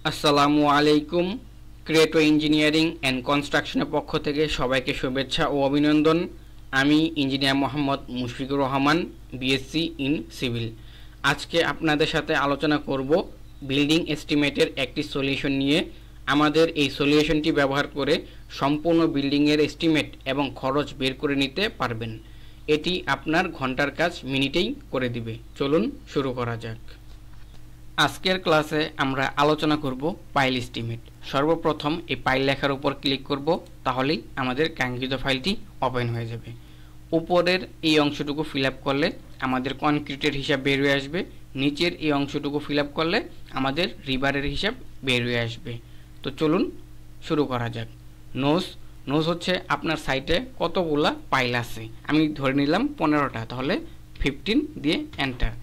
আসসালামু আলাইকুম। ক্রিয়েটো engineering and কনস্ট্রাকশনের পক্ষ থেকে সবাইকে শুভেচ্ছা ও অভিনন্দন। আমি engineer Mohammad Mushfiqur Rahman, BSc in civil. আজকে আপনাদের সাথে আলোচনা করব বিল্ডিং এস্টিমেটের একটি সলিউশন নিয়ে। আমাদের এই সলিউশনটি ব্যবহার করে সম্পূর্ণ বিল্ডিংয়ের এস্টিমেট এবং খরচ বের করে নিতে পারবেন। এটি আপনার ঘন্টার কাজ মিনিটেই করে দিবে। চলুন শুরু করা যাক। আজকের ক্লাসে আমরা আলোচনা করব পাইল এস্টিমেট। সর্বপ্রথম এই পাইল লেখার উপর ক্লিক করব, তাহলেই আমাদের কাঙ্ক্ষিত ফাইলটি ওপেন হয়ে যাবে। উপরের এই অংশটুকু ফিল আপ করলে আমাদের কনক্রিটের হিসাব বের হয়ে আসবে, নিচের এই অংশটুকু ফিল আপ করলে আমাদের রিবারের হিসাব বের হয়ে আসবে। তো চলুন শুরু করা যাক। নোজ হচ্ছে আপনার সাইটে কতগুলা পাইল আছে। আমি ধরে নিলাম 15টা, তাহলে 15 দিয়ে এন্টার।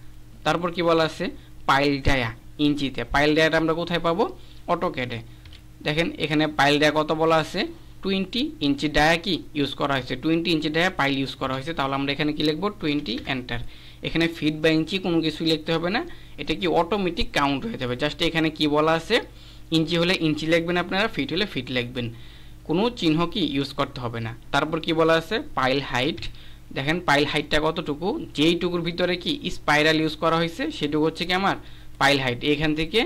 তারপর কি বলা আছে, পাইল ডায়া ইঞ্চিতে। পাইল ডায়াটা আমরা কোথায় পাবো? অটোক্যাডে। দেখেন এখানে পাইল ডায়া কত বলা আছে, 20 ইঞ্চি ডায়া কি ইউজ করা হয়েছে, 20 ইঞ্চি ডায়া পাইল ইউজ করা হয়েছে। তাহলে আমরা এখানে কি লিখবো, 20 এন্টার। এখানে ফিট বা ইঞ্চি কোনো কিছুই লিখতে হবে না, এটা কি অটোমেটিক কাউন্ট হয়ে যাবে। জাস্ট এখানে কি বলা আছে, ইঞ্চি হলে ইঞ্চি লিখবেন আপনারা, ফিট হলে ফিট লিখবেন, কোনো চিহ্ন কি ইউজ করতে হবে না। তারপর কি বলা আছে, পাইল হাইট। দেখেন পাইল হাইটটা কতটুকু, যেইটুকুর ভিতরে কি স্পাইরাল ইউজ করা হয়েছে সেটুকু হচ্ছে কি আমার পাইল হাইট। এখান থেকে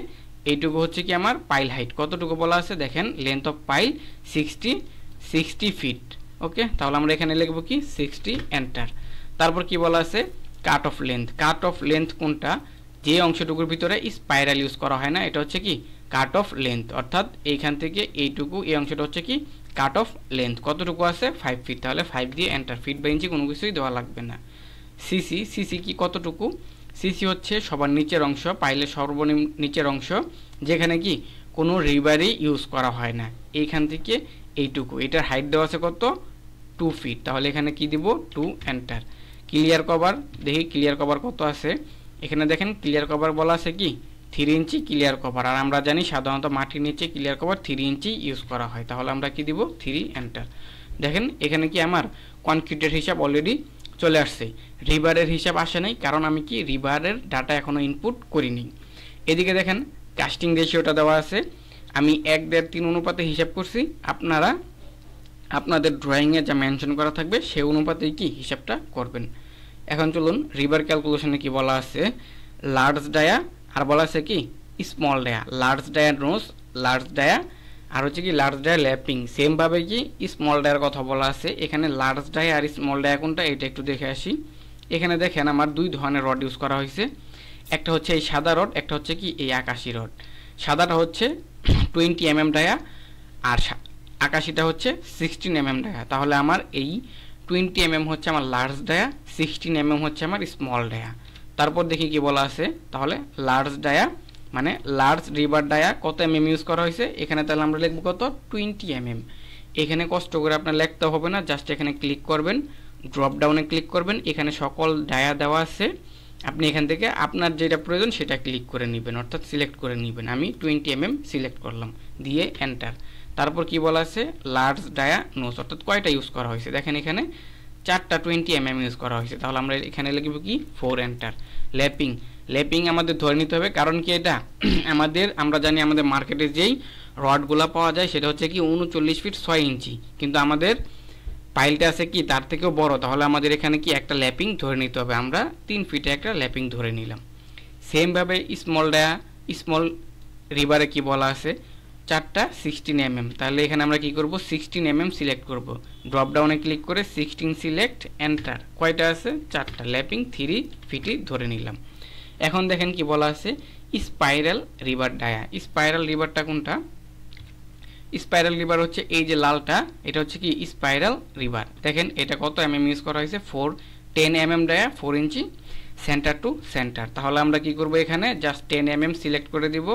এইটুকু হচ্ছে কি আমার পাইল হাইট। কতটুকু বলা আছে দেখেন, লেন্থ অফ পাইল 60 ফিট। ওকে, তাহলে আমরা এখানে লিখবো কি 60 এন্টার। তারপর কি বলা আছে, cut off length. Cut off length কোনটা, যে অংশটুকুর ভিতরে স্পাইরাল ইউজ করা হয় না, এটা হচ্ছে কি কাট অফ লেন্থ। অর্থাৎ এইখান থেকে এইটুকু, এই অংশটা হচ্ছে কি কাট অফ লেন্থ। কতটুকু আছে, 5 ফিট। তাহলে 5 দিয়ে এন্টার। ফিট বা ইঞ্চি কোনো কিছুই দেওয়া লাগবে না। সিসি কি কতটুকু, সিসি হচ্ছে সবার নিচের অংশ, পাইলের সর্বনিম্ন নিচের অংশ, যেখানে কি কোনো রিবারই ইউজ করা হয় না। এইখান থেকে এইটুকু, এটার হাইট দেওয়া আছে কত, 2 ফিট। তাহলে এখানে কি দিব, 2 এন্টার। ক্লিয়ার কভার, দেখি ক্লিয়ার কভার কত আছে। এখানে দেখেন ক্লিয়ার কভার বলা আছে কি 3 ইঞ্চি ক্লিয়ার কভার। আর আমরা জানি সাধারণত মাটির নিচে ক্লিয়ার কভার 3 ইঞ্চি ইউজ করা হয়। তাহলে আমরা কি দিব, 3 এন্টার। দেখেন এখানে কি আমার কনক্রিটের হিসাব অলরেডি চলে আসছে, রিবারের হিসাব আসে নাই, কারণ আমি কি রিবারের ডাটা এখনও ইনপুট করিনি। এদিকে দেখেন কাস্টিং রেশিওটা দেওয়া আছে, আমি 1.5-3 অনুপাতে হিসাব করছি। আপনারা আপনাদের ড্রয়িংয়ে যা মেনশন করা থাকবে সেই অনুপাতেই কি হিসাবটা করবেন। এখন চলুন রিবার ক্যালকুলেশনে কি বলা আছে, লার্জ ডায়া আর বলা আছে কি small dia. Large dia nose, large dia আর হচ্ছে কি লার্জ ডায়া ল্যাপিং। সেমভাবে কি স্মল ডায়ার কথা বলা আছে। এখানে লার্জ ডায়া আর স্মল ডায়া কোনটা, এটা একটু দেখে আসি। এখানে দেখেন আমার 2 ধরনের রড ইউজ করা হয়েছে, একটা হচ্ছে এই সাদা রড, একটা হচ্ছে কি এই আকাশি রড। সাদাটা হচ্ছে 20 mm ডায়া আর আকাশিটা হচ্ছে 16 mm ডায়া। তাহলে আমার এই 20 mm হচ্ছে আমার লার্জ ডায়া, 16 mm হচ্ছে আমার স্মল ডায়া। তারপর দেখি কি বলা আছে, তাহলে লার্জ ডায়া মানে লার্জ রিভার ডায়া কত mm ইউজ করা হয়েছে, এখানে তাহলে আমরা লিখবো কত, 20 mm। এখানে কষ্ট করে আপনার লিখতে হবে না, জাস্ট এখানে ক্লিক করবেন, ড্রপ ডাউনে ক্লিক করবেন, এখানে সকল ডায়া দেওয়া আছে। আপনি এখান থেকে আপনার যেটা প্রয়োজন সেটা ক্লিক করে নেবেন, অর্থাৎ সিলেক্ট করে নেবেন। আমি 20 mm সিলেক্ট করলাম, দিয়ে এন্টার। তারপর কি বলা আছে, লার্জ ডায়া নোজ, অর্থাৎ কয়টা ইউজ করা হয়েছে দেখেন এখানে 4টা 20 mm ইউজ করা হয়েছে। তাহলে আমরা এখানে লিখব কি 4 এন্টার। ল্যাপিং আমাদের ধরে নিতে হবে, কারণ কি এটা আমরা জানি আমাদের মার্কেটে যেই রডগুলা পাওয়া যায় সেটা হচ্ছে কি 39 ফিট 6 ইঞ্চি, কিন্তু আমাদের পাইলটা আছে কি তার থেকেও বড়। তাহলে আমাদের এখানে কি একটা ল্যাপিং ধরে নিতে হবে, আমরা 3 ফিটে একটা ল্যাপিং ধরে নিলাম। সেমভাবে স্মল রিভারে কি বলা আছে, 4টা 16 mm। তাহলে এখানে আমরা কি করব, 16 mm সিলেক্ট করব, ড্রপ ডাউনে ক্লিক করে 16 সিলেক্ট এন্টার। কয়টা আছে, 4টা, ল্যাপিং 3 ফিটই ধরে নিলাম। এখন দেখেন কি বলা আছে, স্পাইরাল রিভার ডায়া। স্পাইরাল রিভারটা কোনটা, স্পাইরাল রিভার হচ্ছে এই যে লালটা, এটা হচ্ছে কি স্পাইরাল রিভার। দেখেন এটা কত mm ইউজ করা হয়েছে, 10 mm ডায়া, 4 ইঞ্চি, সেন্টার টু সেন্টার। তাহলে আমরা কি করব, এখানে জাস্ট 10 mm সিলেক্ট করে দিব,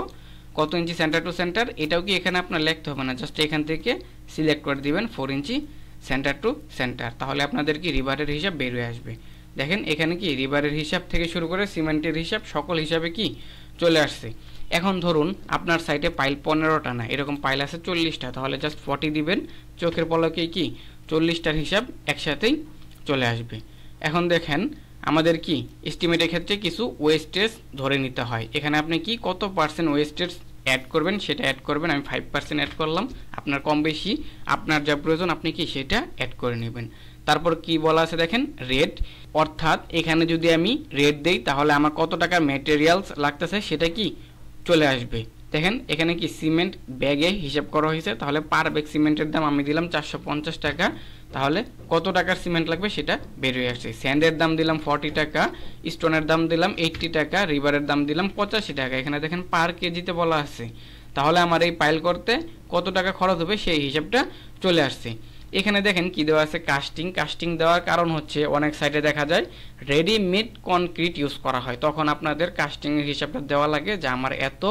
কত ইঞ্চি সেন্টার টু সেন্টার, এটাও কি এখানে আপনার লিখতে হবে না, জাস্ট এখান থেকে সিলেক্ট করে দিবেন 4 ইঞ্চি সেন্টার টু সেন্টার। তাহলে আপনাদের কি রিভারের হিসাব বের হয়ে আসবে। দেখেন এখানে কি রিভারের হিসাব থেকে শুরু করে সিমেন্টের হিসাব সকল হিসাবে কি চলে আসছে। এখন ধরুন আপনার সাইটে পাইল 15টা না, এরকম পাইল আছে 40টা, তাহলে জাস্ট 40 দিবেন, চোখের পলকে কি 40টার হিসাব একসাথেই চলে আসবে। এখন দেখেন আমাদের কি এস্টিমেটের ক্ষেত্রে কিছু ওয়েস্টেজ ধরে নিতে হয়। এখানে আপনি কি কত % ওয়েস্টেজ অ্যাড করবেন সেটা অ্যাড করবেন। আমি 5% অ্যাড করলাম, আপনার কম বেশি আপনার যা প্রয়োজন আপনি কি সেটা অ্যাড করে নেবেন। তারপর কি বলা আছে দেখেন, রেট, অর্থাৎ এখানে যদি আমি রেট দেই তাহলে আমার কত টাকার ম্যাটেরিয়ালস লাগতেছে সেটা কি চলে আসবে। দেখেন এখানে কি সিমেন্ট ব্যাগে হিসাব করা হয়েছে, তাহলে পার ব্যাগ সিমেন্টের দাম আমি দিলাম 450 টাকা, তাহলে কত টাকার সিমেন্ট লাগবে সেটা বের হয়ে আসছে। স্যান্ডের দাম দিলাম 40 টাকা, স্টোনের দাম দিলাম 80 টাকা, রিবারের দাম দিলাম 85 টাকা। এখানে দেখেন পার কেজিতে বলা আছে, তাহলে আমার এই পাইল করতে কত টাকা খরচ হবে সেই হিসাবটা চলে আসছে। এখানে দেখেন কি দেওয়া আছে, কাস্টিং। কাস্টিং দেওয়ার কারণ হচ্ছে অনেক সাইডে দেখা যায় রেডিমেড কনক্রিট ইউজ করা হয়, তখন আপনাদের কাস্টিংয়ের হিসাবটা দেওয়া লাগে যে আমার এত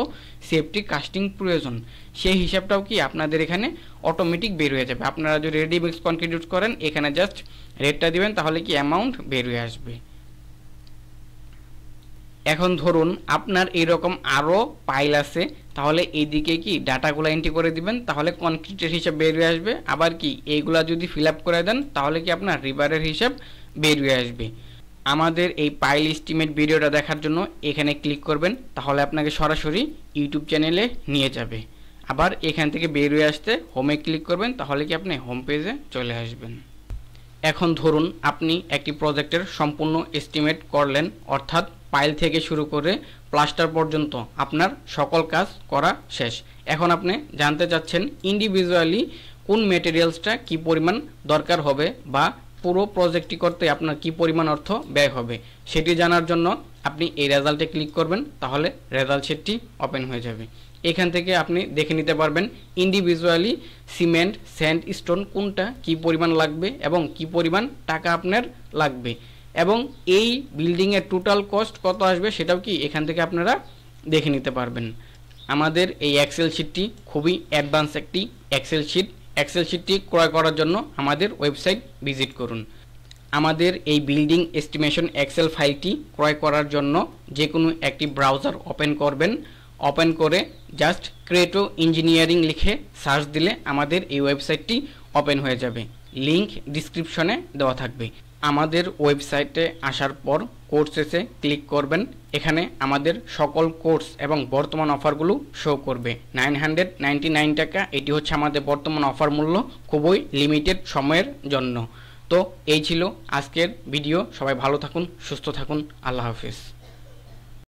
সেফটি কাস্টিং প্রয়োজন, সেই হিসাবটাও কি আপনাদের এখানে অটোমেটিক বের হয়ে যাবে। আপনারা যদি রেডিমেড কনক্রিট ইউজ করেন এখানে জাস্ট রেটটা দিবেন, তাহলে কি অ্যামাউন্ট বের হয়ে আসবে। এখন ধরুন আপনার এরকম আরও পাইল আছে, তাহলে এইদিকে কি ডাটাগুলো এন্ট্রি করে দিবেন, তাহলে কনক্রিটের হিসাব বের হয়ে আসবে। আবার কি এইগুলা যদি ফিল আপ করে দেন তাহলে কি আপনার রিবারের হিসাব বের হয়ে আসবে। আমাদের এই পাইল এস্টিমেট ভিডিওটা দেখার জন্য এখানে ক্লিক করবেন, তাহলে আপনাকে সরাসরি ইউটিউব চ্যানেলে নিয়ে যাবে। আবার এখান থেকে বের হয়ে আসতে হোমে ক্লিক করবেন, তাহলে কি আপনি হোম পেজে চলে আসবেন। এখন ধরুন আপনি একটি প্রজেক্টের সম্পূর্ণ এস্টিমেট করলেন, অর্থাৎ পাইল থেকে শুরু করে প্লাস্টার পর্যন্ত আপনার সকল কাজ করা শেষ। এখন আপনি জানতে চাচ্ছেন ইন্ডিভিজুয়ালি কোন ম্যাটেরিয়ালসটা কি পরিমাণ দরকার হবে বা পুরো প্রজেক্টটি করতে আপনার কি পরিমাণ অর্থ ব্যয় হবে, সেটি জানার জন্য আপনি এই রেজাল্টে ক্লিক করবেন, তাহলে রেজাল্ট শিটটি ওপেন হয়ে যাবে। এখান থেকে আপনি দেখে নিতে পারবেন ইন্ডিভিজুয়ালি সিমেন্ট, স্যান্ড, স্টোন কোনটা কি পরিমাণ লাগবে এবং কি পরিমাণ টাকা আপনার লাগবে, এবং এই বিল্ডিংয়ের টোটাল কস্ট কত আসবে সেটাও কি এখান থেকে আপনারা দেখে নিতে পারবেন। আমাদের এই এক্সেল শিটটি খুবই অ্যাডভান্স একটি এক্সেল শিট। এক্সেল শিটটি ক্রয় করার জন্য আমাদের ওয়েবসাইট ভিজিট করুন। আমাদের এই বিল্ডিং এস্টিমেশন এক্সেল ফাইলটি ক্রয় করার জন্য যে কোনো একটি ব্রাউজার ওপেন করবেন। ওপেন করে জাস্ট ক্রেটো ইঞ্জিনিয়ারিং লিখে সার্চ দিলে আমাদের এই ওয়েবসাইটটি ওপেন হয়ে যাবে। লিংক ডিসক্রিপশনে দেওয়া থাকবে। আমাদের ওয়েবসাইটে আসার পর কোর্সেসে ক্লিক করবেন, এখানে আমাদের সকল কোর্স এবং বর্তমান অফারগুলো শো করবে। 999 টাকা, এটি হচ্ছে আমাদের বর্তমান অফার মূল্য, খুবই লিমিটেড সময়ের জন্য। তো এই ছিল আজকের ভিডিও। সবাই ভালো থাকুন, সুস্থ থাকুন, আল্লাহ হাফিজ।